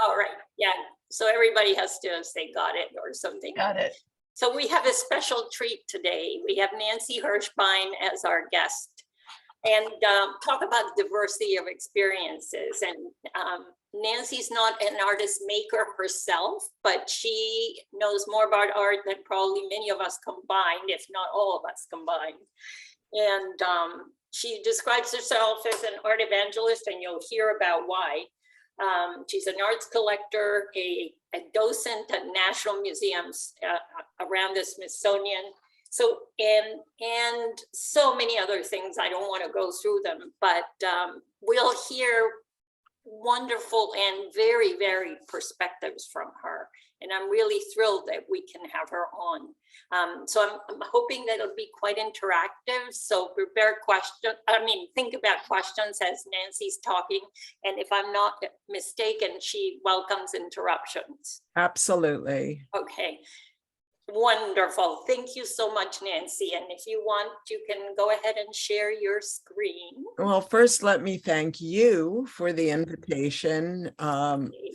All right, yeah. So everybody has to say got it or something. Got it. So we have a special treat today. We have Nancy Hirshbein as our guest and talk about diversity of experiences. And Nancy's not an artist maker herself, but she knows more about art than probably many of us combined, if not all of us combined. And she describes herself as an art evangelist, and you'll hear about why. She's an arts collector, a docent at national museums around the Smithsonian. So, and so many other things. I don't want to go through them, but we'll hear wonderful and very varied perspectives from her. And I'm really thrilled that we can have her on. So I'm hoping that it'll be quite interactive. So prepare questions, think about questions as Nancy's talking. And if I'm not mistaken, she welcomes interruptions. Absolutely. Okay. Wonderful. Thank you so much, Nancy. And if you want, you can go ahead and share your screen. Well, first, let me thank you for the invitation.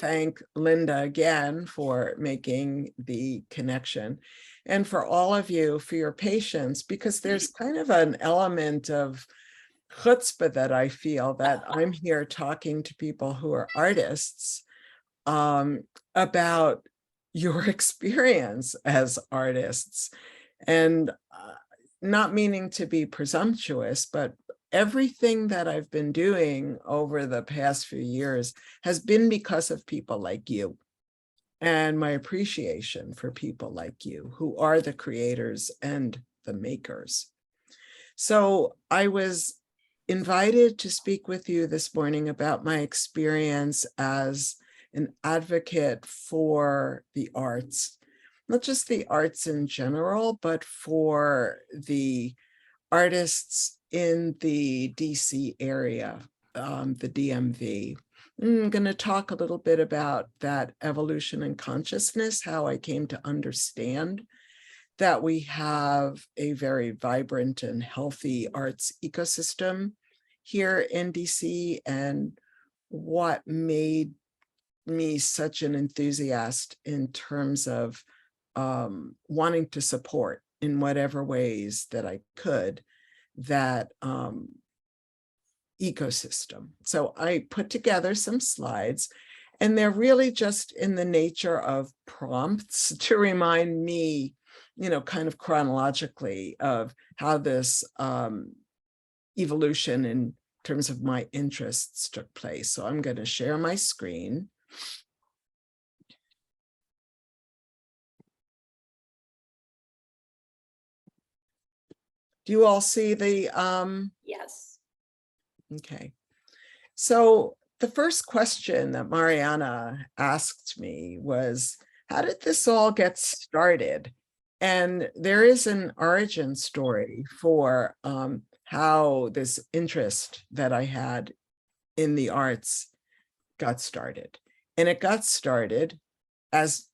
Thank Linda again for making the connection, and for all of you for your patience, because there's kind of an element of chutzpah that I feel that I'm here talking to people who are artists about your experience as artists, and not meaning to be presumptuous, but everything that I've been doing over the past few years has been because of people like you, and my appreciation for people like you who are the creators and the makers. So I was invited to speak with you this morning about my experience as an advocate for the arts, not just the arts in general, but for the artists in the DC area, the DMV. I'm going to talk a little bit about that evolution in consciousness, how I came to understand that we have a very vibrant and healthy arts ecosystem here in DC, and what made me such an enthusiast in terms of wanting to support in whatever ways that I could that ecosystem. So I put together some slides, and they're really just in the nature of prompts to remind me, kind of chronologically of how this evolution in terms of my interests took place. So I'm going to share my screen. Do you all see the Yes. Okay. So the first question that Mariana asked me was, how did this all get started? And there is an origin story for how this interest that I had in the arts got started. And it got started, as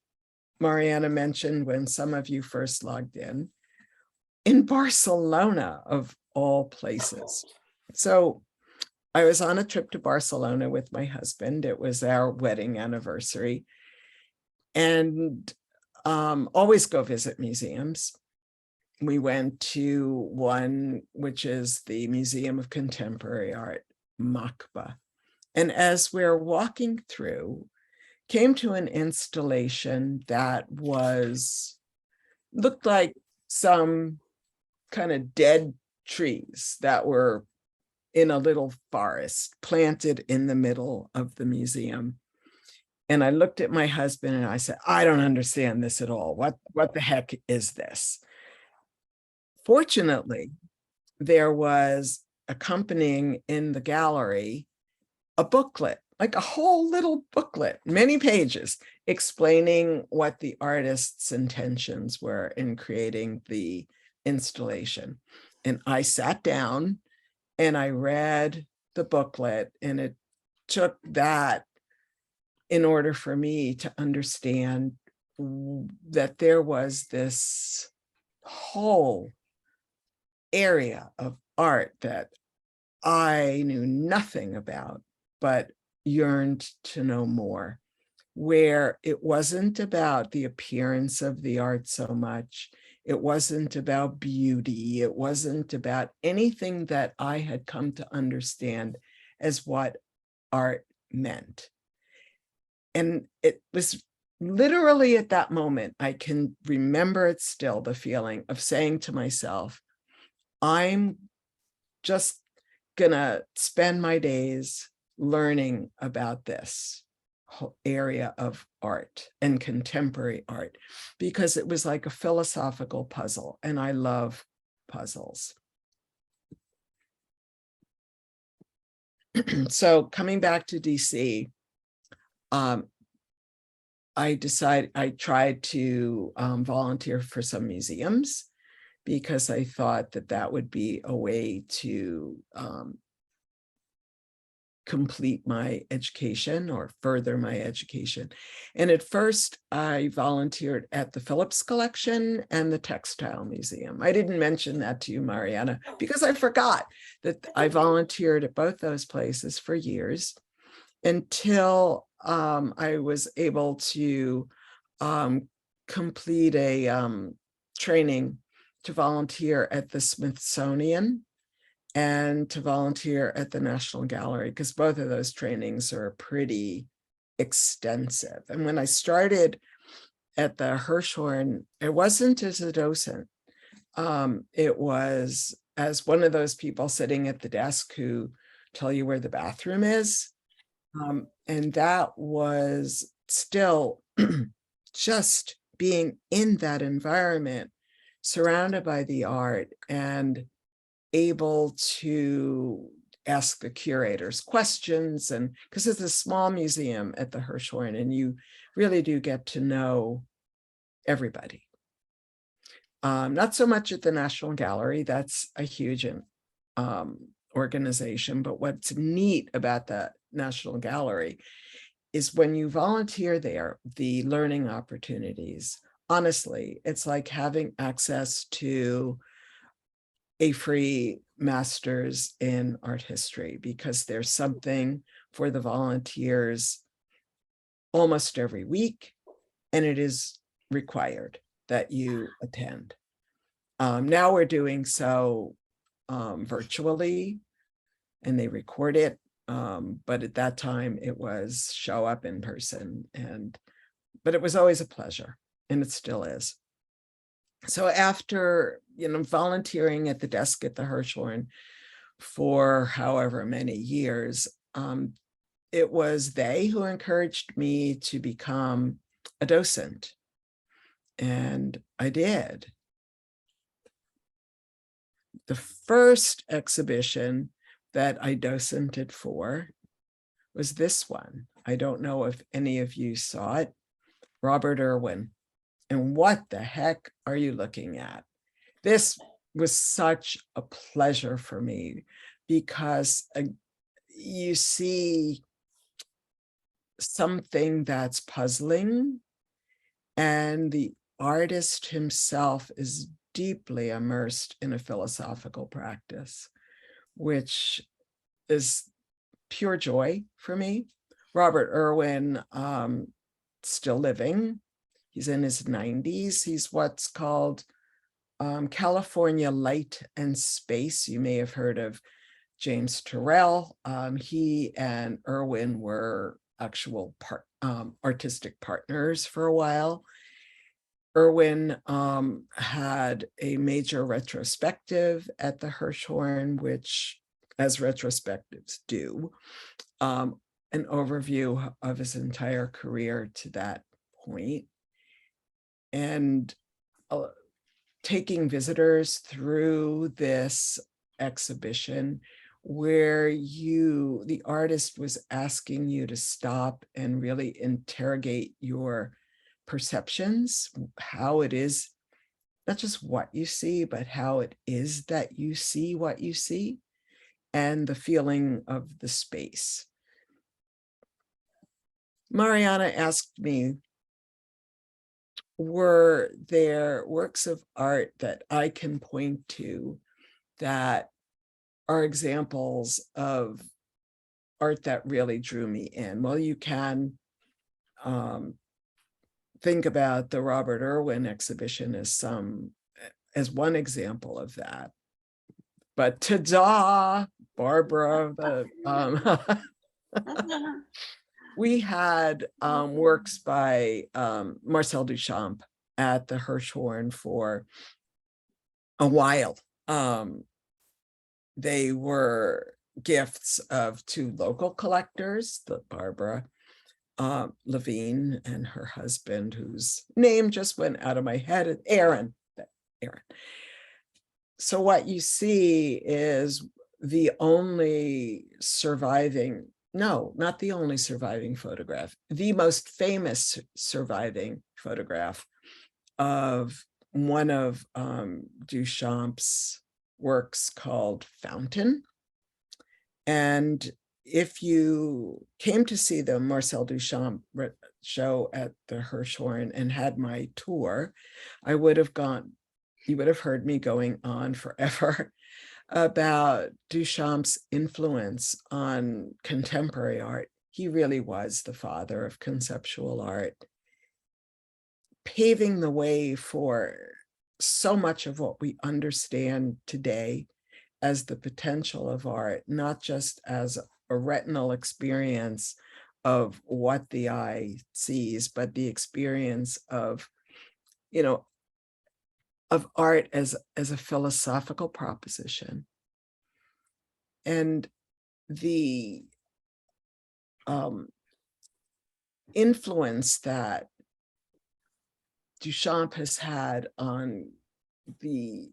Mariana mentioned when some of you first logged in Barcelona, of all places. So I was on a trip to Barcelona with my husband. It was our wedding anniversary. And always go visit museums. We went to one, which is the Museum of Contemporary Art, MACBA. And as we're walking through, came to an installation that looked like some kind of dead trees that were in a little forest planted in the middle of the museum. And I looked at my husband and I said, I don't understand this at all. What the heck is this? Fortunately, there was accompanying in the gallery a booklet, like a whole little booklet, many pages, explaining what the artist's intentions were in creating the installation. And I sat down and I read the booklet, and it took that in order for me to understand that there was this whole area of art that I knew nothing about, but yearned to know more. where it wasn't about the appearance of the art so much. It wasn't about beauty. It wasn't about anything that I had come to understand as what art meant. And it was literally at that moment, I can remember it still, the feeling of saying to myself, I'm just gonna spend my days learning about this whole area of art and contemporary art, because it was like a philosophical puzzle, and I love puzzles. So coming back to DC, I tried to volunteer for some museums, because I thought that that would be a way to complete my education or further my education. And at first I volunteered at the Phillips Collection and the Textile Museum. I didn't mention that to you, Mariana, because I forgot that I volunteered at both those places for years until I was able to complete a training to volunteer at the Smithsonian and to volunteer at the National Gallery, because both of those trainings are pretty extensive. And when I started at the Hirshhorn, it wasn't as a docent. It was as one of those people sitting at the desk who tell you where the bathroom is. And that was still just being in that environment, surrounded by the art and able to ask the curators questions. And because it's a small museum at the Hirshhorn, and you really do get to know everybody. Not so much at the National Gallery, that's a huge organization, but what's neat about the National Gallery is when you volunteer there, the learning opportunities, honestly, it's like having access to a free master's in art history, because there's something for the volunteers almost every week, and it is required that you attend. Now we're doing so virtually, and they record it. But at that time it was show up in person, but it was always a pleasure, and it still is. So after, volunteering at the desk at the Hirshhorn for however many years, it was they who encouraged me to become a docent, and I did. The first exhibition that I docented for was this one. I don't know if any of you saw it. Robert Irwin. And what the heck are you looking at? This was such a pleasure for me, because you see something that's puzzling, and the artist himself is deeply immersed in a philosophical practice, which is pure joy for me. Robert Irwin, still living. He's in his 90s. He's what's called California Light and Space. You may have heard of James Turrell. He and Irwin were actual artistic partners for a while. Irwin had a major retrospective at the Hirshhorn, which, as retrospectives do, an overview of his entire career to that point. And taking visitors through this exhibition where the artist was asking you to stop and really interrogate your perceptions, how it is, not just what you see, but how it is that you see what you see, and the feeling of the space. Mariana asked me, were there works of art that I can point to that are examples of art that really drew me in? Well, you can think about the Robert Irwin exhibition as one example of that. But ta-da, Barbara, we had works by Marcel Duchamp at the Hirshhorn for a while. They were gifts of two local collectors, the Barbara Levine and her husband, whose name just went out of my head, Aaron. So what you see is the only surviving, no, not the only surviving photograph, the most famous surviving photograph of one of Duchamp's works called Fountain. And if you came to see the Marcel Duchamp show at the Hirshhorn and had my tour, you would have heard me going on forever about Duchamp's influence on contemporary art. He really was the father of conceptual art, paving the way for so much of what we understand today as the potential of art, not just as a retinal experience of what the eye sees, but the experience of, of art as a philosophical proposition. And the influence that Duchamp has had on the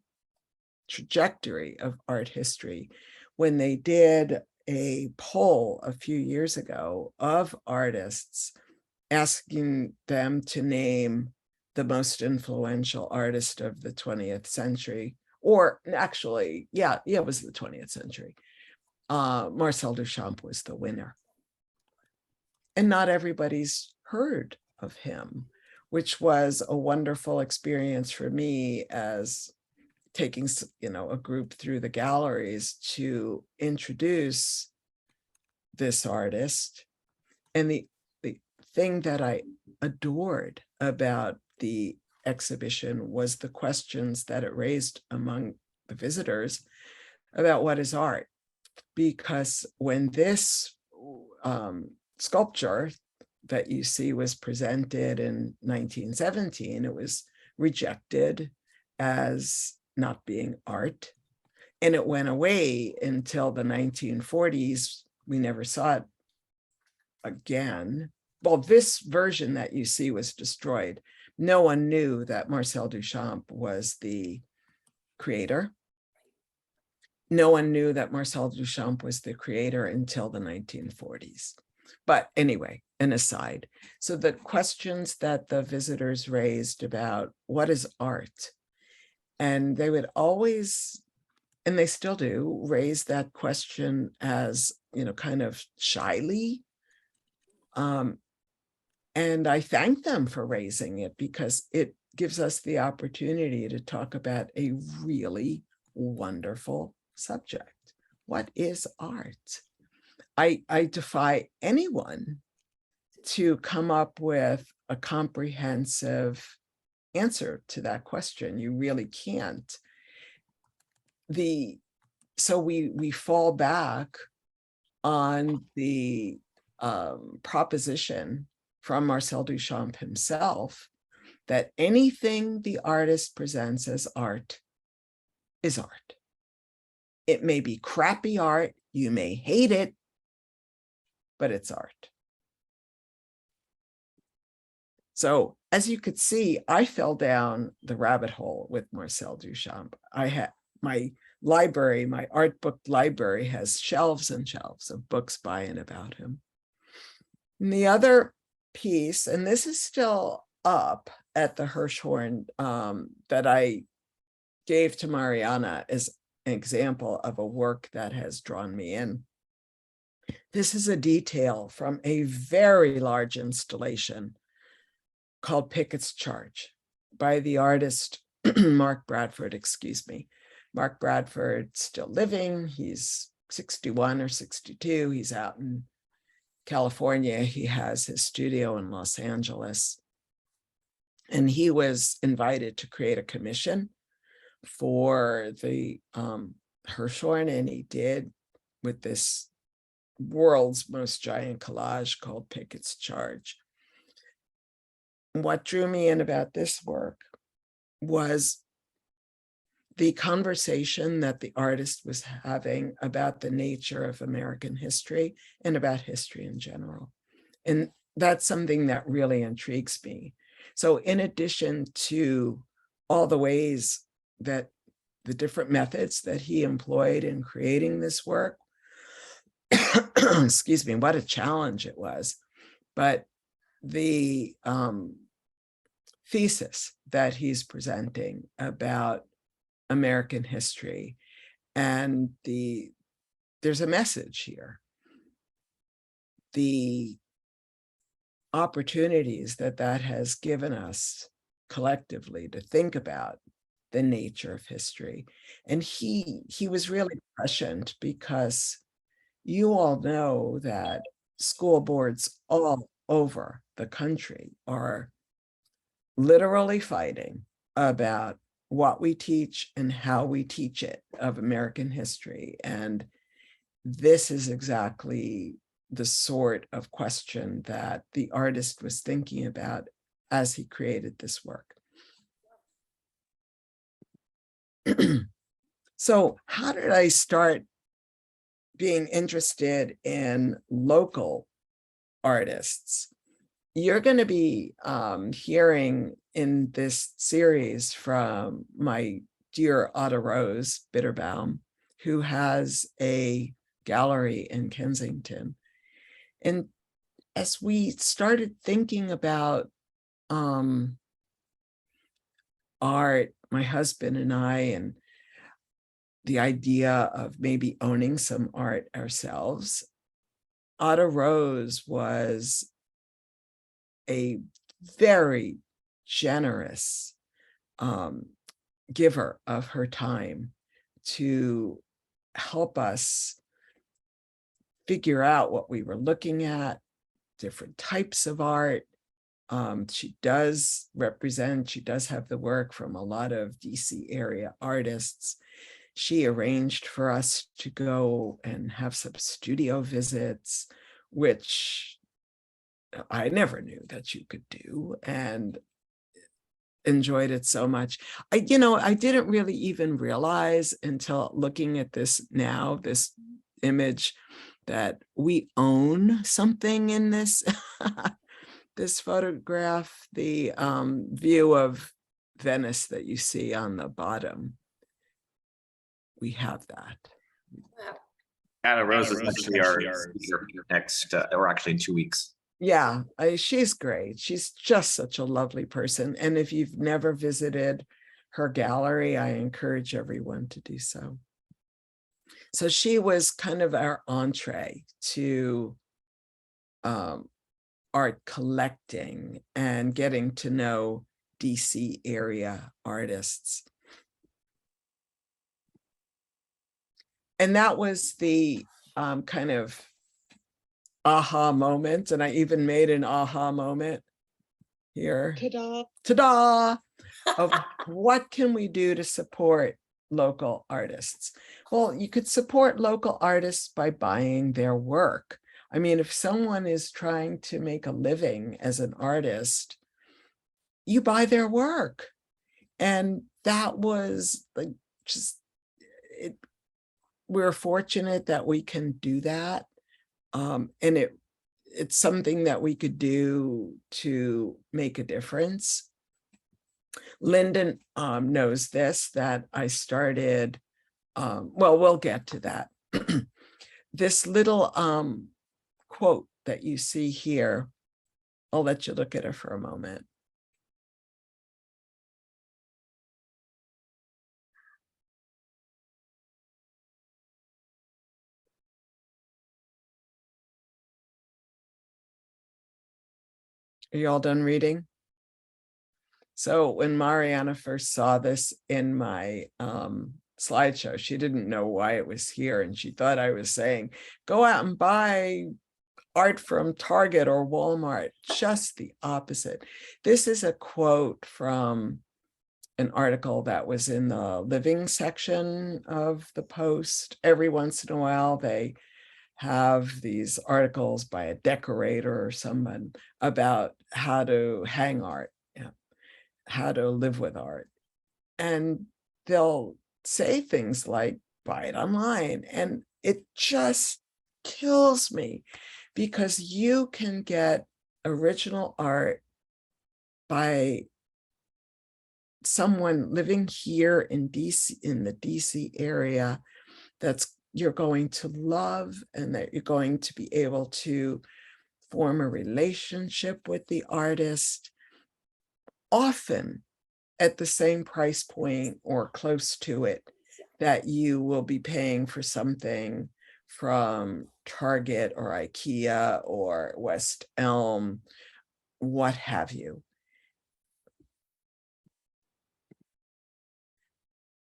trajectory of art history, when they did a poll a few years ago of artists, asking them to name the most influential artist of the 20th century, or actually, yeah, it was the 20th century. Marcel Duchamp was the winner. And not everybody's heard of him, which was a wonderful experience for me as taking, a group through the galleries to introduce this artist. And the thing that I adored about the exhibition was the questions that it raised among the visitors about what is art. Because when this sculpture that you see was presented in 1917, it was rejected as not being art. And it went away until the 1940s. We never saw it again. Well, this version that you see was destroyed. No one knew that Marcel Duchamp was the creator. No one knew that Marcel Duchamp was the creator until the 1940s. But anyway, an aside. So the questions that the visitors raised about what is art, and they would always, and they still do, raise that question as, kind of shyly. And I thank them for raising it, because it gives us the opportunity to talk about a really wonderful subject. What is art? I defy anyone to come up with a comprehensive answer to that question. You really can't. So we fall back on the proposition from Marcel Duchamp himself that anything the artist presents as art is art. It may be crappy art, you may hate it, but it's art. So as you could see, I fell down the rabbit hole with Marcel Duchamp. I had my library, my art book library has shelves and shelves of books by and about him. And the other piece, and this is still up at the Hirshhorn, that I gave to Mariana as an example of a work that has drawn me in. This is a detail from a very large installation called Pickett's Charge by the artist Mark Bradford, Mark Bradford, still living. He's 61 or 62. He's out in California. He has his studio in Los Angeles. And he was invited to create a commission for the Hirshbein, and he did, with this world's most giant collage called Pickett's Charge. What drew me in about this work was the conversation that the artist was having about the nature of American history and about history in general. And that's something that really intrigues me. So in addition to all the ways that the different methods that he employed in creating this work, excuse me, what a challenge it was. But the thesis that he's presenting about American history, and there's a message here. The opportunities that has given us collectively to think about the nature of history. And he was really prescient, because you all know that school boards all over the country are literally fighting about what we teach and how we teach it of American history. And this is exactly the sort of question that the artist was thinking about as he created this work. So how did I start being interested in local artists? You're going to be hearing in this series from my dear Otto Rose Bitterbaum, who has a gallery in Kensington. And as we started thinking about art, my husband and I, and the idea of maybe owning some art ourselves, Otto Rose was a very generous giver of her time to help us figure out what we were looking at, different types of art. She does have the work from a lot of DC area artists. She arranged for us to go and have some studio visits, which I never knew that you could do, and enjoyed it so much. I didn't really even realize until looking at this now, this image, that we own something in this this photograph, the view of Venice that you see on the bottom. We have that. Wow. Anna Rose is actually our speaker next, or actually in 2 weeks. Yeah, she's great. She's just such a lovely person. And if you've never visited her gallery, I encourage everyone to do so. So she was kind of our entree to art collecting and getting to know DC area artists. And that was the kind of aha moment. And I even made an aha moment here. Ta-da! Ta-da! Of what can we do to support local artists? Well, you could support local artists by buying their work. I mean, if someone is trying to make a living as an artist, you buy their work. And that was like just it. We're fortunate that we can do that. And it's something that we could do to make a difference. Lyndon knows this, that I started, well, we'll get to that. This little quote that you see here, I'll let you look at it for a moment. Are you all done reading? So when Mariana first saw this in my slideshow, she didn't know why it was here. And she thought I was saying, go out and buy art from Target or Walmart, just the opposite. This is a quote from an article that was in the living section of the Post. Every once in a while, they have these articles by a decorator or someone about how to hang art, how to live with art. And they'll say things like, buy it online. And it just kills me, because you can get original art by someone living here in DC, in the DC area, that's you're going to love, and that you're going to be able to form a relationship with the artist, often at the same price point or close to it that you will be paying for something from Target or IKEA or West Elm, what have you.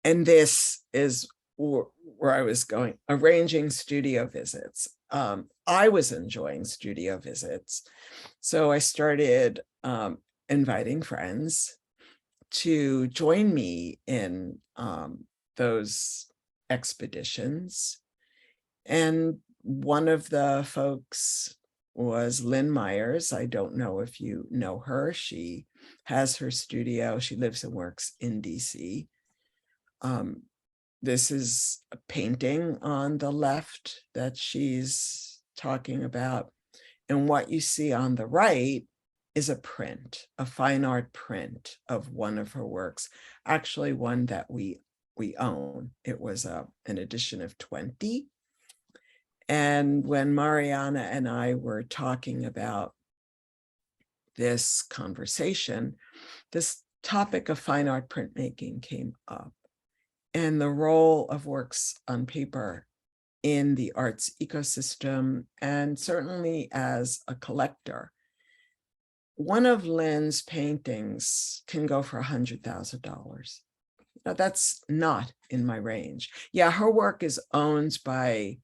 And this is where I was going, arranging studio visits. I was enjoying studio visits, so I started inviting friends to join me in those expeditions. And one of the folks was Lynn Myers. I don't know if you know her. She has her studio. She lives and works in DC. This is a painting on the left that she's talking about. And what you see on the right is a print, a fine art print of one of her works, actually one that we own. It was an edition of 20. And when Mariana and I were talking about this conversation, this topic of fine art printmaking came up, and the role of works on paper in the arts ecosystem, and certainly as a collector. One of Lynn's paintings can go for $100,000. Now, that's not in my range. Yeah, her work is owned by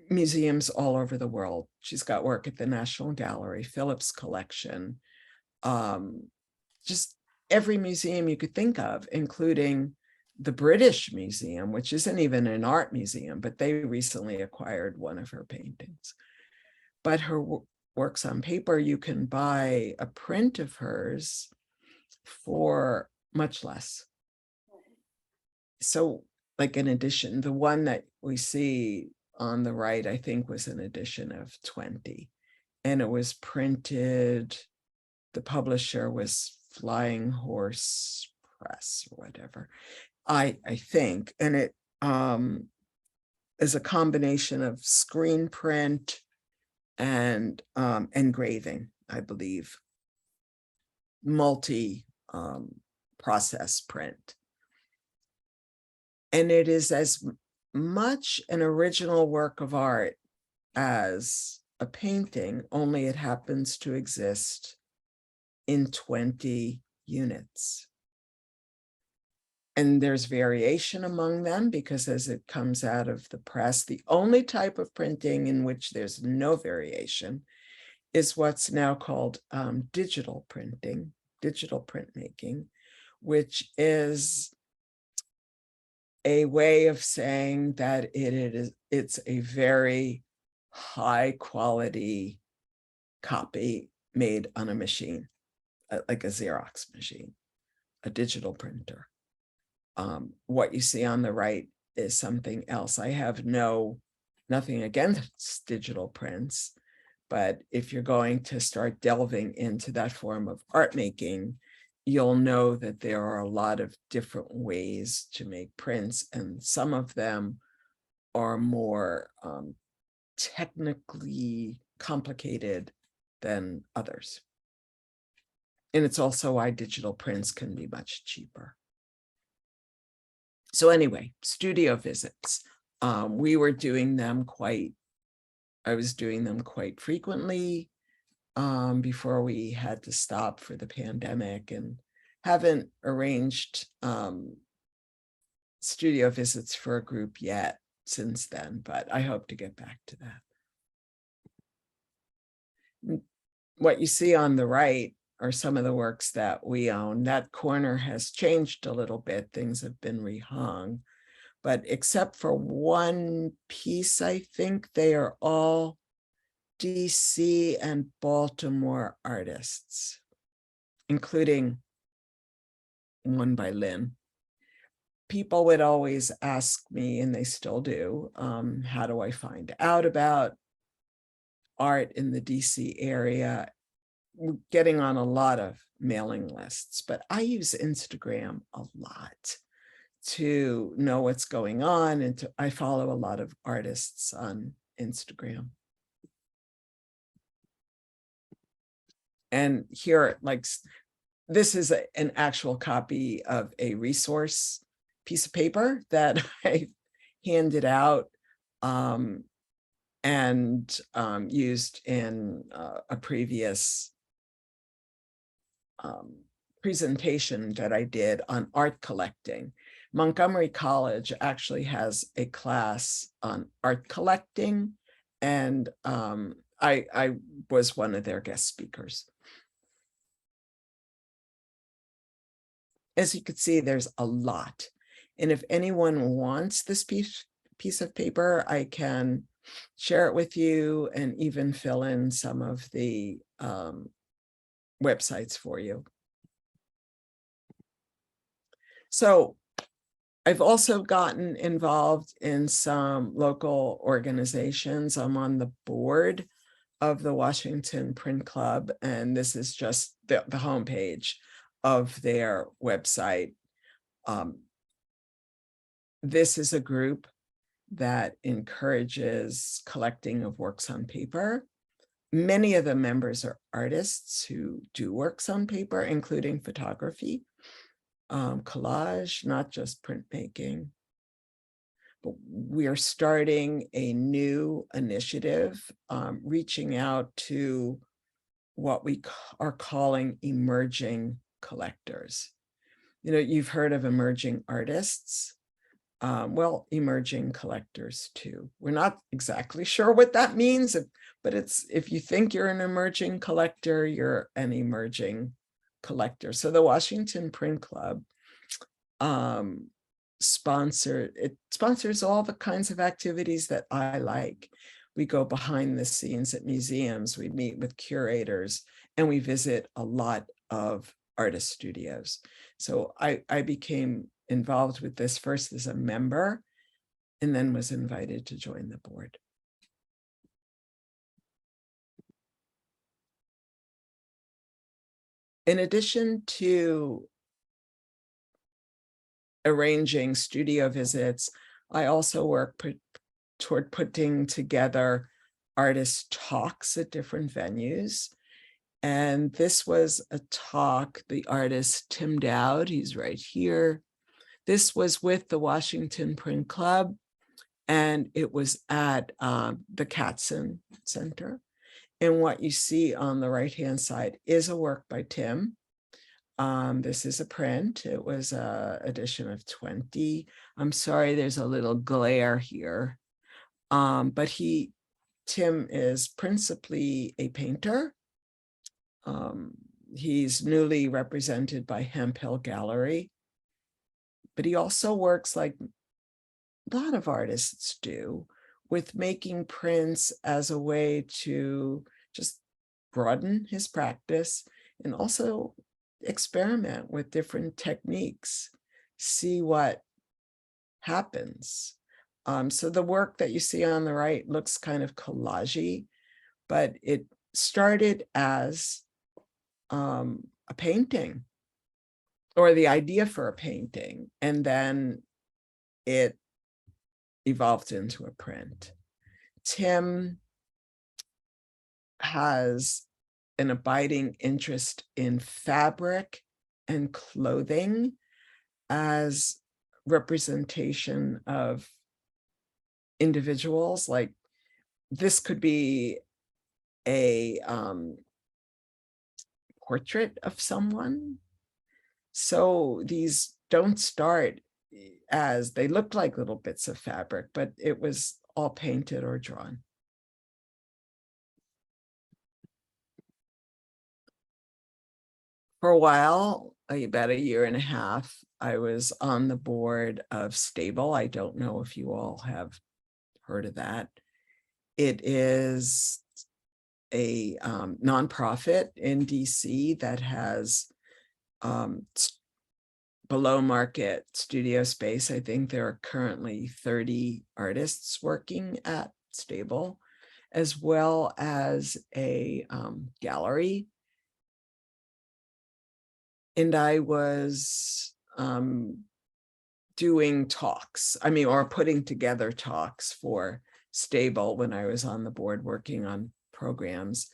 museums all over the world. She's got work at the National Gallery, Phillips Collection, just every museum you could think of, including the British Museum, which isn't even an art museum, but they recently acquired one of her paintings. But her works on paper, you can buy a print of hers for much less. So like an edition, the one that we see on the right, I think was an edition of 20. And it was printed, the publisher was Flying Horse Press or whatever, I think. And it is a combination of screen print and engraving, I believe, multi process print. And it is as much an original work of art as a painting, only it happens to exist in 20 units. And there's variation among them, because as it comes out of the press, the only type of printing in which there's no variation is what's now called digital printing, digital printmaking, which is a way of saying that it's a very high quality copy made on a machine, like a Xerox machine, a digital printer. What you see on the right is something else. I have nothing against digital prints, but if you're going to start delving into that form of art making, you'll know that there are a lot of different ways to make prints, and some of them are more technically complicated than others. And it's also why digital prints can be much cheaper. So anyway, studio visits. We were doing them I was doing them quite frequently before we had to stop for the pandemic, and haven't arranged studio visits for a group yet since then, but I hope to get back to that. what you see on the right are some of the works that we own. That corner has changed a little bit. Things have been rehung. But except for one piece, I think they are all DC and Baltimore artists, including one by Lynn. People would always ask me, and they still do, how do I find out about art in the DC area? We're getting on a lot of mailing lists, but I use Instagram a lot to know what's going on, and I follow a lot of artists on Instagram. And here, like, this is an actual copy of a resource piece of paper that I handed out and used in a previous presentation that I did on art collecting. Montgomery College actually has a class on art collecting, and I was one of their guest speakers. As you can see, there's a lot. And if anyone wants this piece of paper, I can share it with you and even fill in some of the websites for you. So I've also gotten involved in some local organizations. I'm on the board of the Washington Print Club, and this is just the homepage of their website. This is a group that encourages collecting of works on paper. Many of the members are artists who do works on paper, including photography, collage, not just printmaking. But we are starting a new initiative, reaching out to what we are calling emerging collectors. You know, you've heard of emerging artists. Well, emerging collectors too. We're not exactly sure what that means, but it's, if you think you're an emerging collector, you're an emerging collector. So the Washington Print Club sponsors all the kinds of activities that I like. We go behind the scenes at museums, we meet with curators, and we visit a lot of artist studios. So I became involved with this first as a member, and then was invited to join the board. In addition to arranging studio visits, I also work toward putting together artist talks at different venues. And this was a talk, the artist Tim Dowd, he's right here. This was with the Washington Print Club, and it was at the Katzen Center. And what you see on the right-hand side is a work by Tim. This is a print. It was an edition of 20. I'm sorry, there's a little glare here. But Tim is principally a painter. He's newly represented by Hemp Hill Gallery, but he also works, like a lot of artists do, with making prints as a way to just broaden his practice and also experiment with different techniques, see what happens. So the work that you see on the right looks kind of collage-y, but it started as a painting, or the idea for a painting, and then it evolved into a print. Tim has an abiding interest in fabric and clothing as representation of individuals. Like, this could be a portrait of someone. So these don't start as, they look like little bits of fabric, but it was all painted or drawn. For a while, about a year and a half, I was on the board of Stable. I don't know if you all have heard of that. It is a nonprofit in DC that has below market studio space. I think there are currently 30 artists working at Stable, as well as a gallery. And I was doing talks, or putting together talks for Stable when I was on the board working on programs.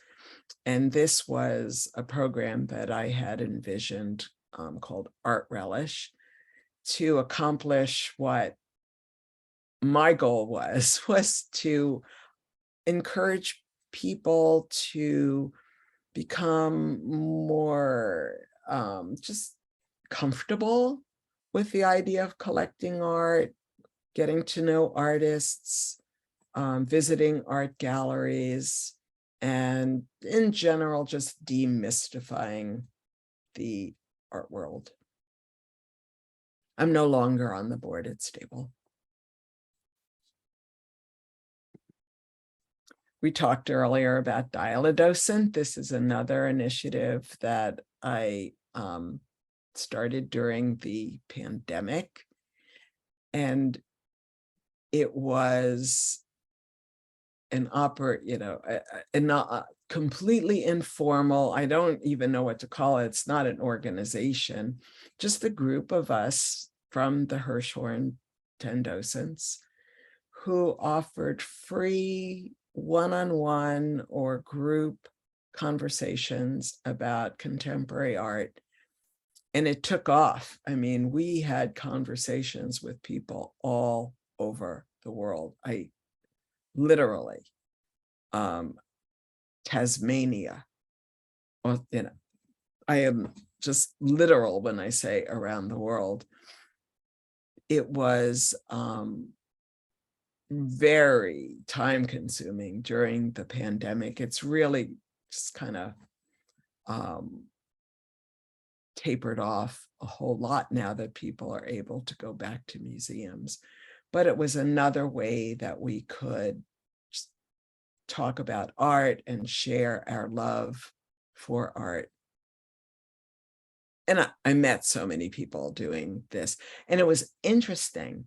And this was a program that I had envisioned called Art Relish to accomplish what my goal was to encourage people to become more just comfortable with the idea of collecting art, getting to know artists, visiting art galleries, and in general, just demystifying the art world. I'm no longer on the board at Stable. We talked earlier about Dial-A-Docent. This is another initiative that I started during the pandemic. And it was an completely informal, I don't even know what to call it. It's not an organization, just a group of us from the Hirshbein 10 docents who offered free one-on-one or group conversations about contemporary art. And it took off. We had conversations with people all over the world. I literally, Tasmania, or, I am just literal when I say around the world. It was very time consuming during the pandemic. It's really just kind of tapered off a whole lot now that people are able to go back to museums. But it was another way that we could just talk about art and share our love for art. And I met so many people doing this, and it was interesting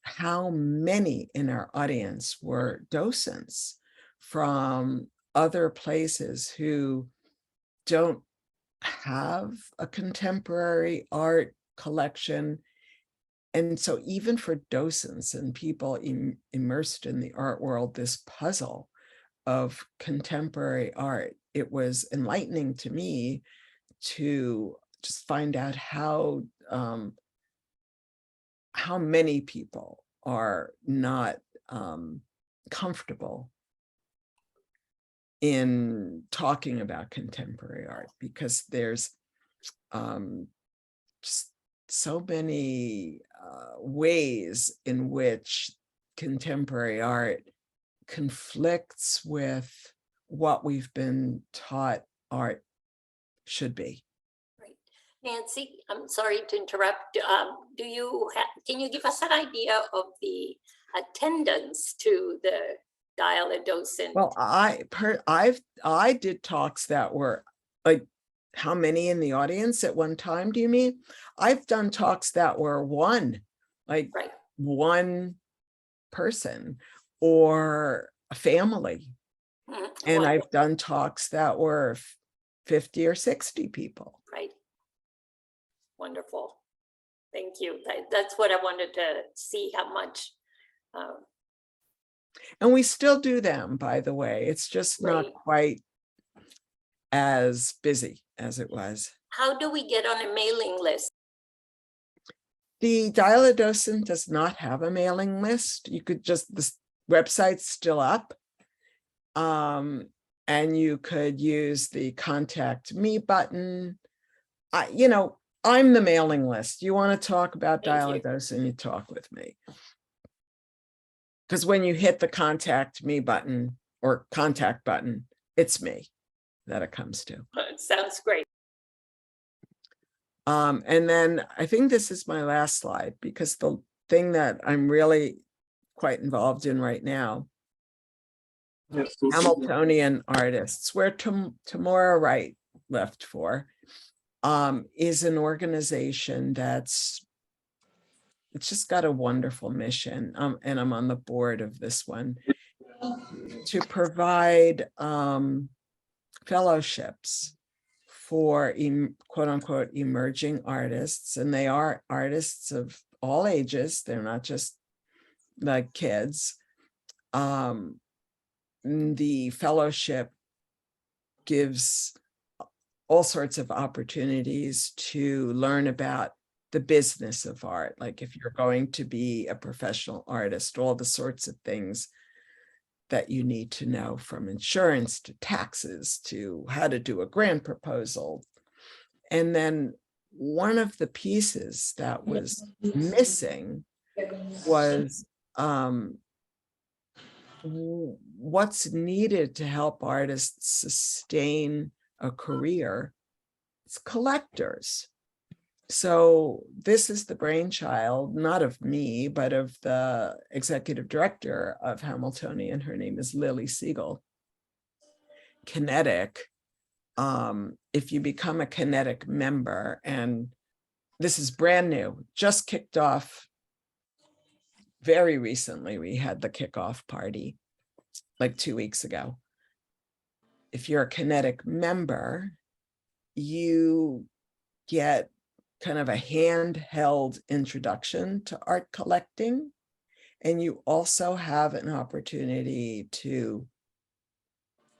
how many in our audience were docents from other places who don't have a contemporary art collection. And so even for docents and people immersed in the art world, this puzzle of contemporary art, it was enlightening to me to just find out how many people are not comfortable in talking about contemporary art, because there's just so many ways in which contemporary art conflicts with what we've been taught art should be. Right. Nancy, I'm sorry to interrupt. Can you give us an idea of the attendance to the Dial-A-Docent? Well, I did talks that were like, how many in the audience at one time, do you mean? I've done talks that were one person or a family. And I've done talks that were 50 or 60 people. Right. Wonderful. Thank you. That's what I wanted to see, how much. And we still do them, by the way. It's just not quite as busy as it was. How do we get on a mailing list? The Dial-A-Docent does not have a mailing list. You could just, the website's still up. And you could use the contact me button. I'm the mailing list. You want to talk about Dial-A-Docent, you talk with me. Because when you hit the contact me button or contact button, it's me that it comes to. Sounds great. And then I think this is my last slide, because the thing that I'm really quite involved in right now, Hamiltonian artists, where Tamora Wright left for, is an organization it's just got a wonderful mission, and I'm on the board of this one, to provide fellowships for quote unquote emerging artists. And they are artists of all ages. They're not just like kids. The fellowship gives all sorts of opportunities to learn about the business of art. Like if you're going to be a professional artist, all the sorts of things that you need to know, from insurance to taxes to how to do a grant proposal. And then one of the pieces that was missing was what's needed to help artists sustain a career. It's collectors. So this is the brainchild, not of me, but of the executive director of Hamiltonian. Her name is Lily Siegel. Kinetic. If you become a Kinetic member, and this is brand new, just kicked off very recently. We had the kickoff party like 2 weeks ago. If you're a Kinetic member, you get kind of a handheld introduction to art collecting. And you also have an opportunity to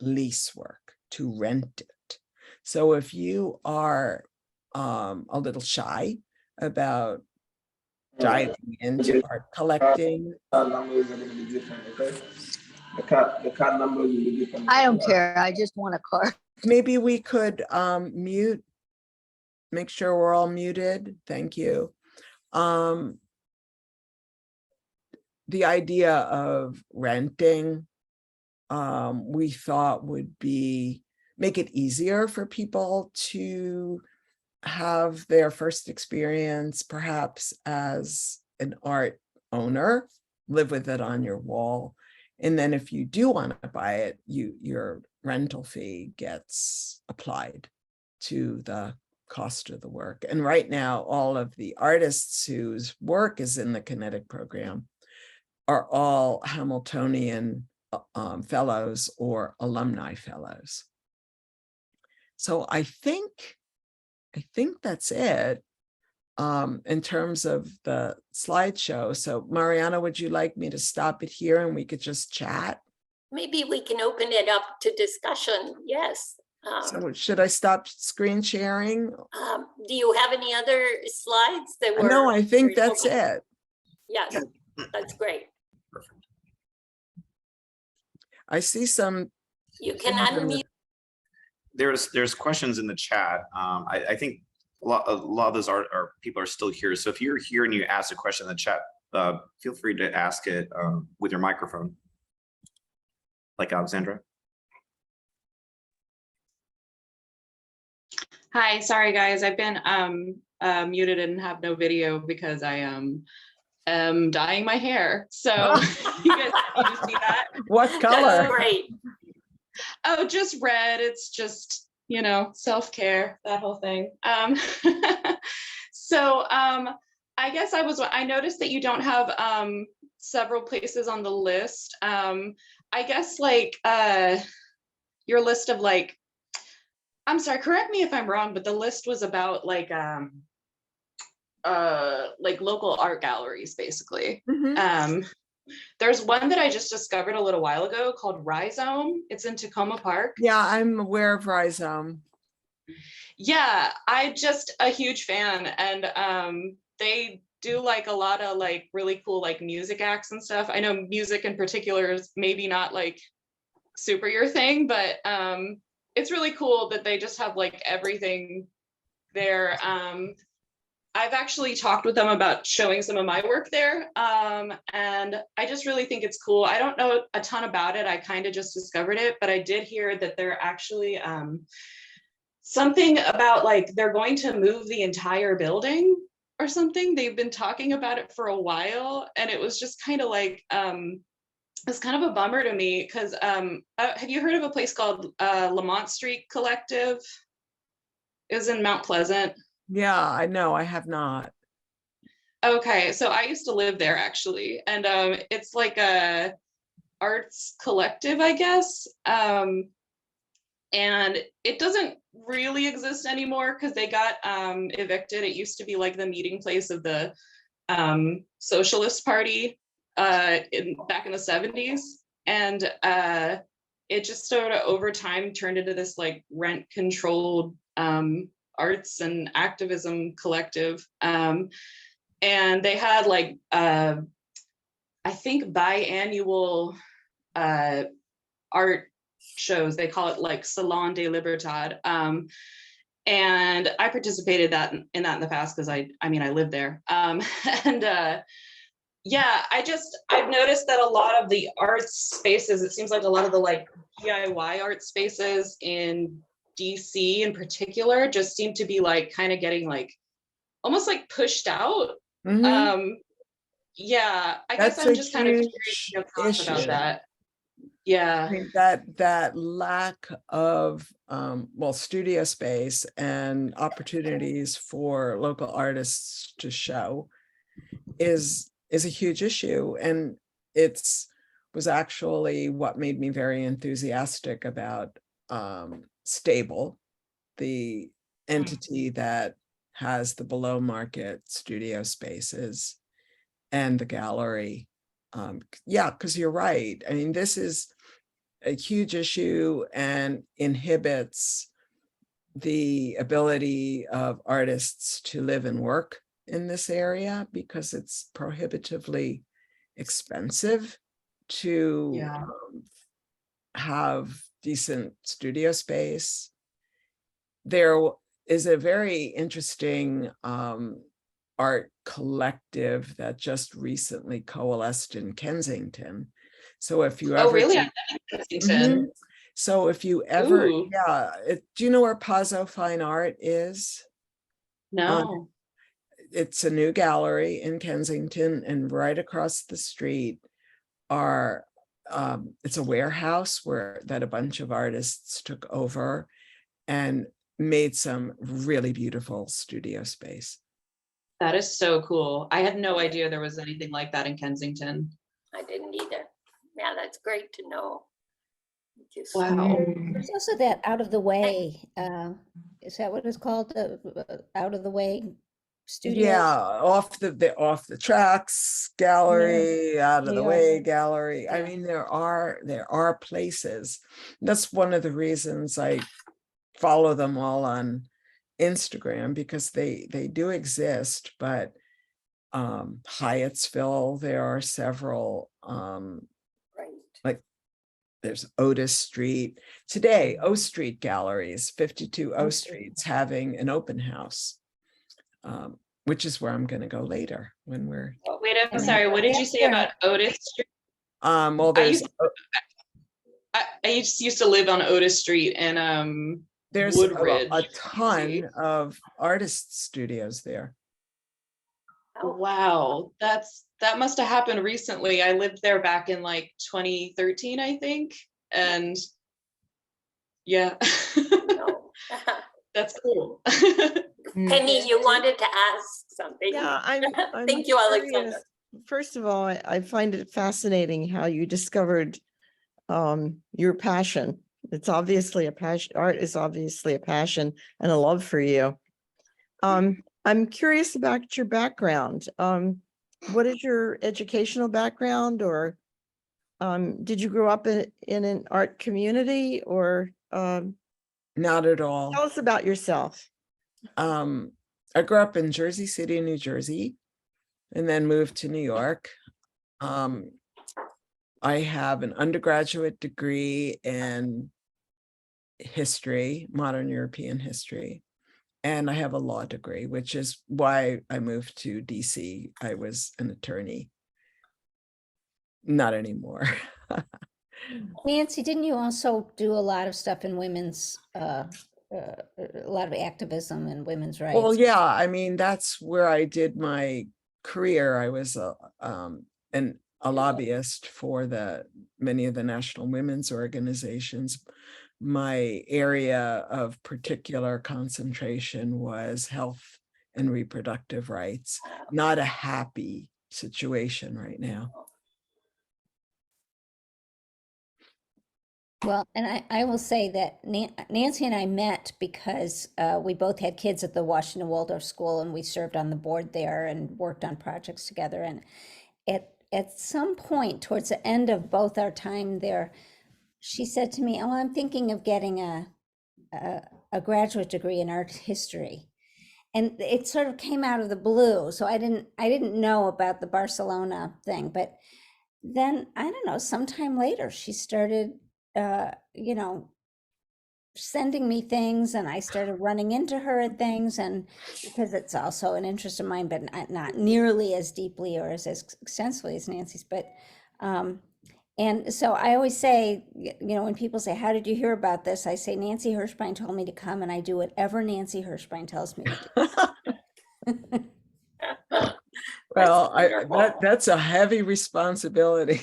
lease work, to rent it. So if you are a little shy about diving into art collecting, Card numbers are going to be different, okay? The card numbers will be different. I don't care. I just want a car. maybe we could make sure we're all muted. Thank you. The idea of renting, we thought would make it easier for people to have their first experience, perhaps as an art owner, live with it on your wall. And then if you do want to buy it, your rental fee gets applied to the cost of the work. And right now, all of the artists whose work is in the Kinetic program are all Hamiltonian fellows or alumni fellows. So I think that's it in terms of the slideshow. So Mariana, would you like me to stop it here and we could just chat? Maybe we can open it up to discussion. Yes. So should I stop screen sharing? Do you have any other slides that were? No, I think that's it. Yes, that's great. Perfect. I see some. You can unmute. There's questions in the chat. I think a lot of those are people are still here. So if you're here and you ask a question in the chat, feel free to ask it with your microphone, like Alexandra. Hi, sorry guys, I've been muted and have no video because I am dyeing my hair. So you guys can you see that? What color? That's great. Oh, just red. It's just, you know, self-care, that whole thing. So I guess I noticed that you don't have several places on the list. I guess like your list of like, I'm sorry, correct me if I'm wrong, but the list was about like local art galleries, basically. Mhm. There's one that I just discovered a little while ago called Rhizome. It's in Tacoma Park. Yeah, I'm aware of Rhizome. Yeah, I'm just a huge fan, and they do like a lot of like really cool like music acts and stuff. I know music in particular is maybe not like super your thing, but it's really cool that they just have like everything there. I've actually talked with them about showing some of my work there, and I just really think it's cool. I don't know a ton about it. I kind of just discovered it, but I did hear that they're actually something about like they're going to move the entire building or something. They've been talking about it for a while, and it was just kind of like it's kind of a bummer to me because have you heard of a place called Lamont Street Collective? It was in Mount Pleasant. Yeah, I know, I have not. Okay, so I used to live there actually, and it's like a arts collective, I guess. And it doesn't really exist anymore because they got evicted. It used to be like the meeting place of the Socialist Party back in the 70s. And it just sort of over time turned into this like rent controlled arts and activism collective. And they had like, I think biannual art shows. They call it like Salon de Libertad. And I participated in that in the past because I mean, I lived there. And yeah, I've noticed that a lot of the art spaces, it seems like a lot of the like DIY art spaces in DC in particular just seem to be like kind of getting like almost like pushed out. Mhm. Yeah, I That's guess I'm a just kind of huge curious your thoughts about issue. that. I Yeah. mean, that lack of well, studio space and opportunities for local artists to show is a huge issue, and was actually what made me very enthusiastic about Stable, the entity that has the below market studio spaces and the gallery. Yeah, because you're right. I mean, this is a huge issue and inhibits the ability of artists to live and work in this area because it's prohibitively expensive to Yeah. have decent studio space. There is a very interesting art collective that just recently coalesced in Kensington. So if you Oh, ever really? do- I live in Kensington. Mhm. So if you ever, Ooh, yeah, do you know where Pazzo Fine Art is? no. It's a new gallery in Kensington, and right across the street are it's a warehouse that a bunch of artists took over and made some really beautiful studio space. That is so cool. I had no idea there was anything like that in Kensington. I didn't either. Yeah, that's great to know. Just- Wow. There's also that out of the way, is that what it's called? Out of the way studio? Yeah, off the tracks gallery, out of the Yeah. way gallery. I Yeah. mean, there are places. That's one of the reasons I follow them all on Instagram, because they do exist. But Hyattsville, there are several. Right. There's Otis Street today. O Street Galleries, 52 O Street's having an open house, which is where I'm going to go later when we're. Wait, I'm And sorry. What did you say about Otis Street? Well, I just used to live on Otis Street and there's Woodridge. a ton of artist studios there. Wow, that must have happened recently. I lived there back in like 2013, I think. And yeah, No. that's cool. Penny, you wanted to ask something. Yeah, I'm Thank you, curious. Alexandra. First of all, I find it fascinating how you discovered your passion. It's obviously a passion. Art is obviously a passion and a love for you. I'm curious about your background. What is your educational background, or did you grow up in an art community, or Not at all. tell us about yourself? I grew up in Jersey City, New Jersey, and then moved to New York. I have an undergraduate degree in history, modern European history, and I have a law degree, which is why I moved to DC. I was an attorney. Not anymore. Nancy, didn't you also do a lot of stuff in women's a lot of activism and women's rights. Well, yeah, I mean, that's where I did my career. I was a lobbyist for many of the national women's organizations. My area of particular concentration was health and reproductive rights. Not a happy situation right now. Well, and I will say that Nancy and I met because we both had kids at the Washington Waldorf School, and we served on the board there and worked on projects together. And at some point towards the end of both our time there, she said to me, "Oh, I'm thinking of getting a graduate degree in art history." And it sort of came out of the blue. So I didn't know about the Barcelona thing, but then I don't know, sometime later she started sending me things, and I started running into her at things, and because it's also an interest of mine, but not nearly as deeply or as extensively as Nancy's. But and so I always say, when people say, "How did you hear about this?" I say, Nancy Hirshbein told me to come, and I do whatever Nancy Hirshbein tells me to do. Well, that's a heavy responsibility.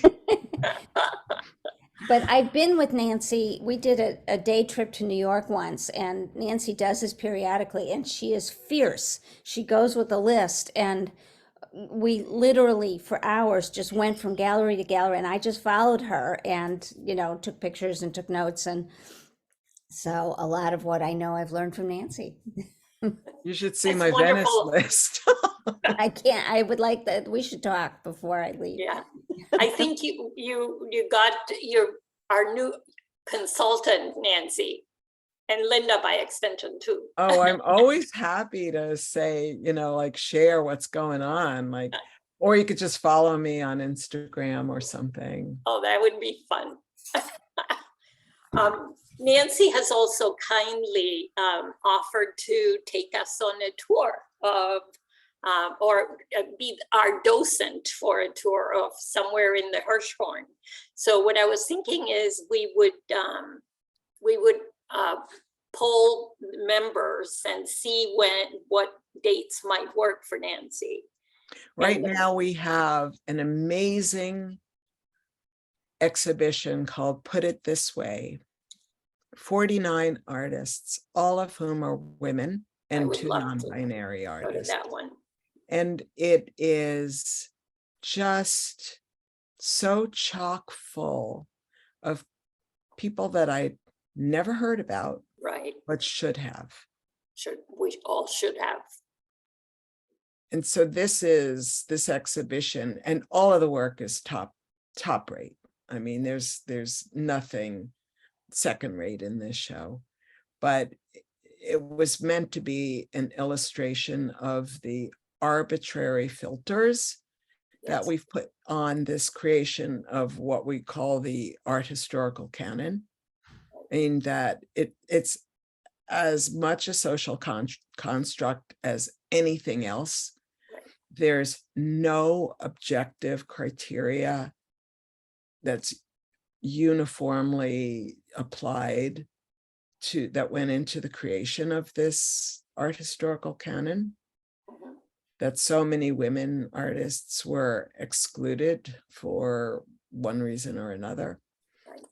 But I've been with Nancy. We did a day trip to New York once, and Nancy does this periodically, and she is fierce. She goes with a list, and we literally for hours just went from gallery to gallery, and I just followed her and, took pictures and took notes. And so a lot of what I know I've learned from Nancy. You should see That's my wonderful. Venice list. I would like that. We should talk before I leave. Yeah, I think you got our new consultant, Nancy, and Linda by extension too. Oh, I'm always happy to say, share what's going on, or you could just follow me on Instagram or something. Oh, that would be fun. Nancy has also kindly offered to take us on a tour of, or be our docent for a tour of somewhere in the Hirshhorn. So what I was thinking is we would poll members and see what dates might work for Nancy. Right now we have an amazing exhibition called Put It This Way. 49 artists, all of whom are women and 2 non-binary artists. That one. And it is just so chock full of people that I never heard about, right? But should have. We all should have. And so this exhibition, and all of the work is top rate. I mean, there's nothing second rate in this show, but it was meant to be an illustration of the arbitrary filters that we've put on this creation of what we call the art historical canon. I mean, that it's as much a social construct as anything else. There's no objective criteria that's uniformly applied that went into the creation of this art historical canon, that so many women artists were excluded for one reason or another.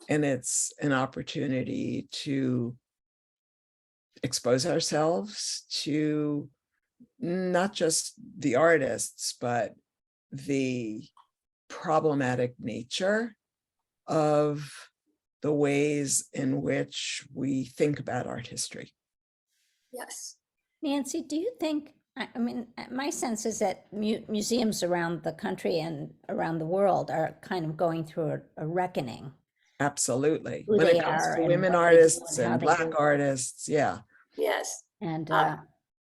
And it's an opportunity to expose ourselves to not just the artists, but the problematic nature of the ways in which we think about art history. Yes. Nancy, do you think, I mean, my sense is that museums around the country and around the world are kind of going through a reckoning. Absolutely. Who When they it comes are to and women what they do artists and how and they Black do it. artists, yeah. Yes. And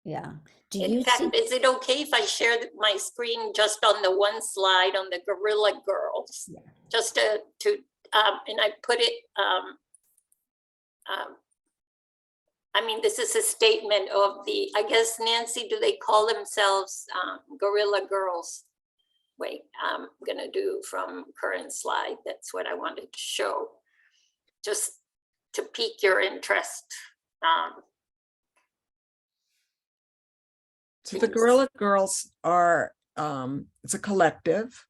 yeah. Do In you fact, see? is it okay if I share my screen just on the one slide on the Guerrilla Girls? Yeah. Just to and I put it, I mean, this is a statement of the, I guess, Nancy, do they call themselves Guerrilla Girls? Wait, I'm gonna do from current slide. That's what I wanted to show. Just to pique your interest. So the Please. Gorilla Girls are, it's a collective.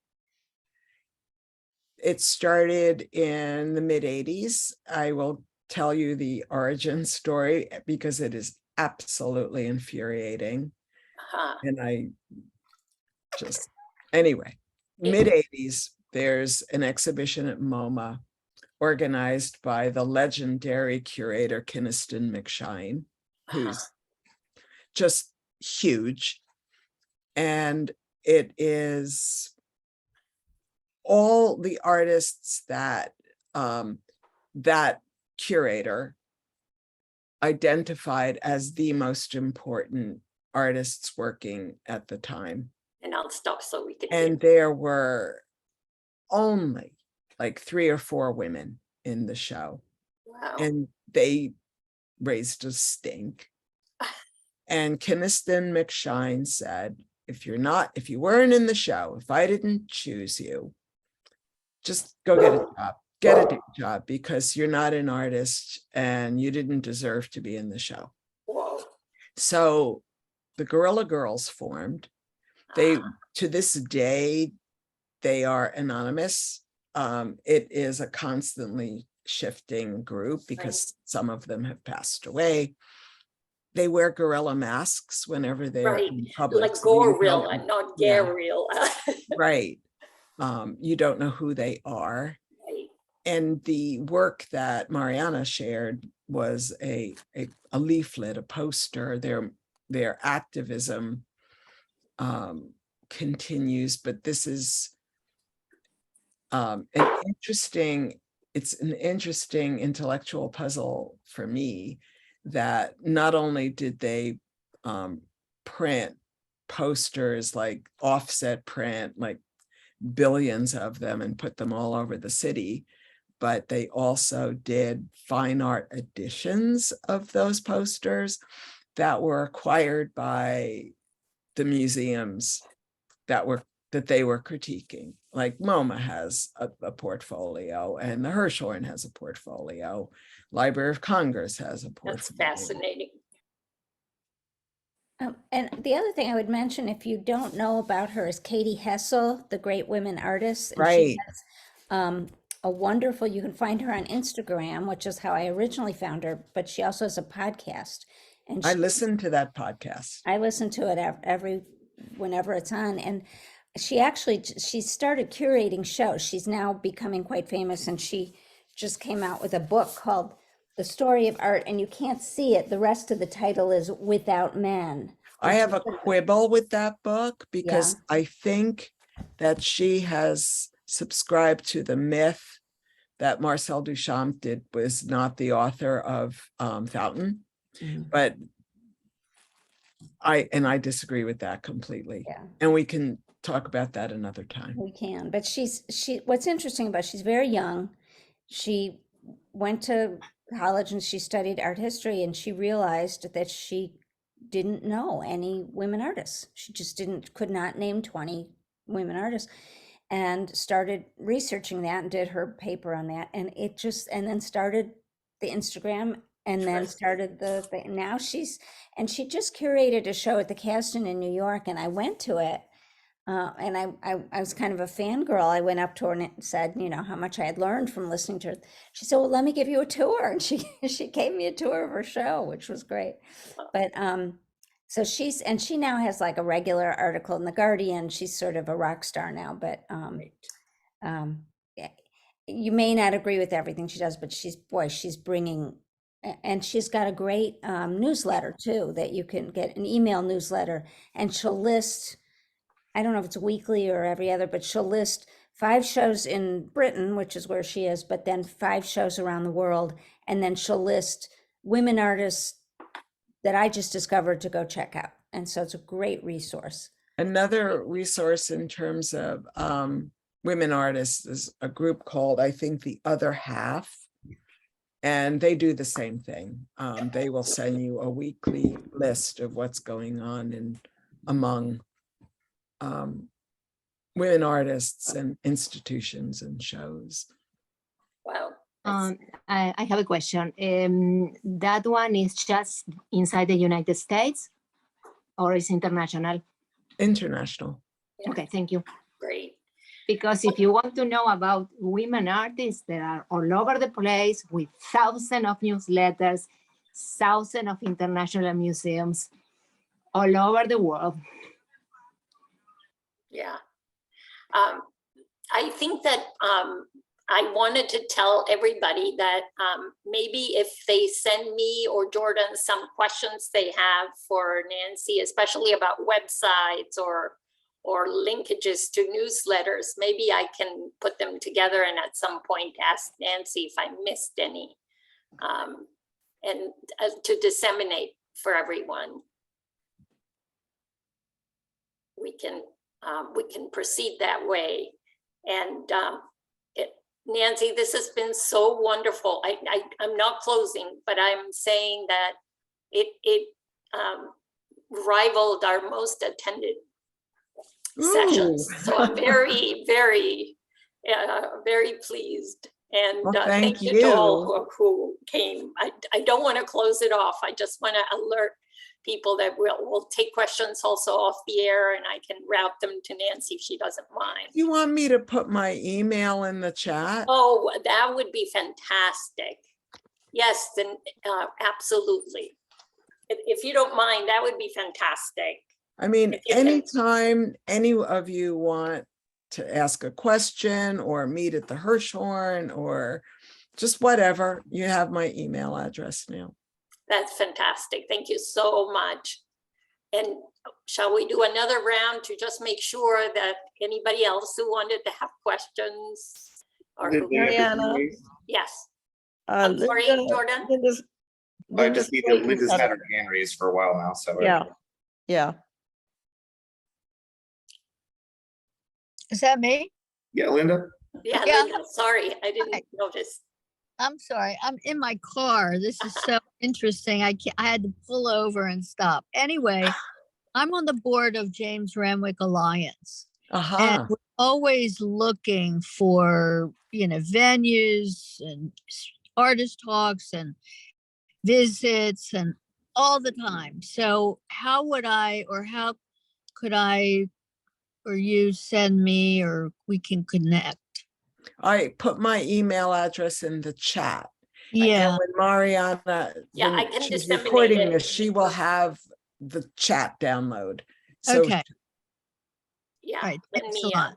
It started in the mid-'80s. I will tell you the origin story because it is absolutely infuriating. Uh-huh. And I just, anyway, mid-'80s, there's an exhibition at MoMA organized by the legendary curator Kynaston McShine, who's just huge. And it is all the artists that that curator identified as the most important artists working at the time. And I'll stop so we can And there were only like 3 or 4 women in the show, wow. and they raised a stink. And Kynaston McShine said, if you weren't in the show, if I didn't choose you, just go get a day job, because you're not an artist and you didn't deserve to be in the show. Whoa. So the Gorilla Girls formed. They, to this day, they are anonymous. It is a constantly shifting group because some of them have passed away. They wear gorilla masks whenever they're Right. in public. Like so you gorilla, don't- not yeah, garilla. right. You don't know who they are. Right. And the work that Mariana shared was a leaflet, a poster. Their activism continues, but this is it's an interesting intellectual puzzle for me, that not only did they print posters, like offset print, like billions of them, and put them all over the city, but they also did fine art editions of those posters that were acquired by the museums that they were critiquing. Like MoMA has a portfolio, and the Hirshbein has a portfolio. Library of Congress has a portfolio. That's fascinating. And the other thing I would mention, if you don't know about her, is Katie Hessel, the great women artist. And she Right. has a wonderful, you can find her on Instagram, which is how I originally found her, but she also has a podcast. And I listened to that podcast. I listen to it whenever it's on. And she started curating shows. She's now becoming quite famous, and she just came out with a book called The Story of Art, and you can't see it. The rest of the title is Without Men. I have a quibble with that book because Yeah. I think that she has subscribed to the myth that Marcel Duchamp was not the author of Fountain. Mhm. But I disagree with that completely. Yeah. And we can talk about that another time. We can, but what's interesting about, she's very young. She went to college and she studied art history, and she realized that she didn't know any women artists. She just could not name 20 women artists, and started researching that and did her paper on that. And then started the Instagram, and then started the thing. Now she just curated a show at the Caston in New York, and I went to it. And I was kind of a fangirl. I went up to her and said, how much I had learned from listening to her. She said, well, let me give you a tour. And she gave me a tour of her show, which was great. But so she now has like a regular article in The Guardian. She's sort of a rock star now, but yeah, you may not agree with everything she does, but she's bringing, and she's got a great newsletter too, that you can get, an email newsletter, and she'll list, I don't know if it's weekly or every other, but she'll list 5 shows in Britain, which is where she is, but then 5 shows around the world. And then she'll list women artists that I just discovered to go check out. And so it's a great resource. Another resource in terms of women artists is a group called, I think, The Other Half. And they do the same thing. They will send you a weekly list of what's going on among women artists and institutions and shows. Wow. I have a question. That one is just inside the United States? or is international? International. Okay, thank you. Great. Because if you want to know about women artists, they are all over the place with thousands of newsletters, thousands of international museums all over the world. Yeah. I think that I wanted to tell everybody that maybe if they send me or Jordan some questions they have for Nancy, especially about websites or linkages to newsletters, maybe I can put them together and at some point ask Nancy if I missed any, and to disseminate for everyone. We can proceed that way. And Nancy, this has been so wonderful. I'm not closing, but I'm saying that it rivaled our most attended sessions. So I'm very, very, very pleased. And Well, thank you to all who came. I don't want to close it off. I just want to alert people that we'll take questions also off the air, and I can route them to Nancy if she doesn't mind. You want me to put my email in the chat? Oh, that would be fantastic. Yes, then absolutely. If you don't mind, that would be fantastic. I mean, If you can- anytime any of you want to ask a question or meet at the Hirshhorn or just whatever, you have my email address now. That's fantastic. Thank you so much. And shall we do another round to just make sure that anybody else who wanted to have questions? Or who, Mariana. yes. I'm sorry, Jordan. I just need to, Linda's had her hand raised for a while now, so. Yeah, yeah. Is that me? Yeah, Linda? Yeah, Yeah. Linda, sorry, I didn't Hi. notice. I'm sorry. I'm in my car. This is so interesting. I had to pull over and stop. Anyway, I'm on the board of James Renwick Alliance. And Aha. we're always looking for, venues and artist talks and visits and all the time. So how could I or you send me or we can connect? I put my email address in the chat. Yeah. And when Mariana, Yeah, when I can she's disseminate recording it. this, she will have the chat download. So Okay. Yeah, All right. let Thanks me, a lot.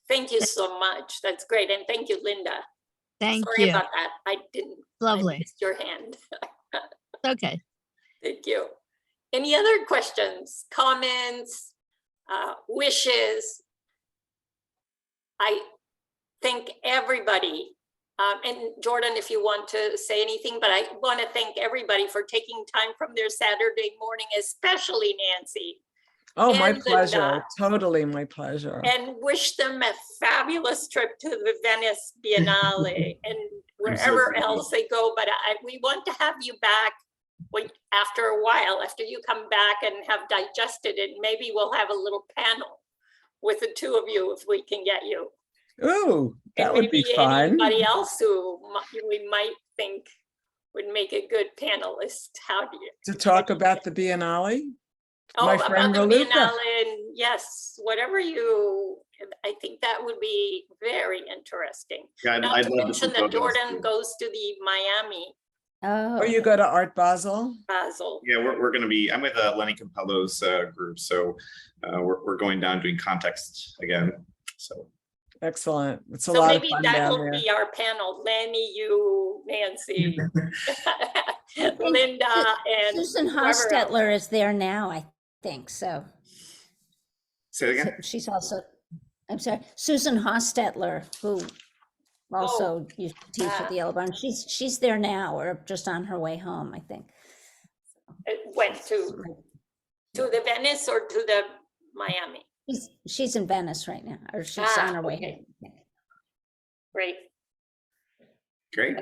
thank you so much. That's great. And thank you, Linda. Thank Sorry you. about that. I Lovely. missed your hand. Okay. Thank you. Any other questions, comments, wishes? I thank everybody. And Jordan, if you want to say anything, but I want to thank everybody for taking time from their Saturday morning, especially Nancy. oh, my and pleasure. Linda. Totally my pleasure. And wish them a fabulous trip to the Venice Biennale and wherever else they go. But we want to have you back after a while, after you come back and have digested it. Maybe we'll have a little panel with the two of you if we can get you. Ooh, that And would be maybe fun. anybody else who we might think would make a good panelist. How do you? To talk about the Biennale? Oh, My about friend the Raluca. Biennale, and yes, whatever you, I think that would be very interesting. Yeah, Not I'd to love to mention see that both of us Jordan too. goes to the Miami Oh, Or you go to Art Basel? Basel. Yeah, we're going to be, I'm with Lenny Campello's group, so we're going down doing context again, so. Excellent. It's a So lot of maybe fun that down will there. be our panel, Lenny, you, Nancy, Linda, and Susan whoever else. Hostetler is there now, I think, so. Say it So again? she's also, I'm sorry, Susan Hostetler, who also used to teach at the Yellow Barn. She's there now, or just on her way home, I think. It went to the Venice or to the Miami? She's in Venice right now, or she's on her way okay. home. Great, Great.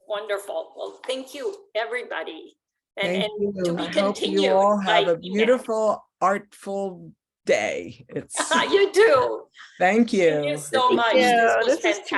wonderful. Well, thank you, everybody. Thank And you. to be I hope continued. you all by have a email. beautiful, artful day. It's You do. thank you. Thank you so Thank much. you. This was This is fantastic.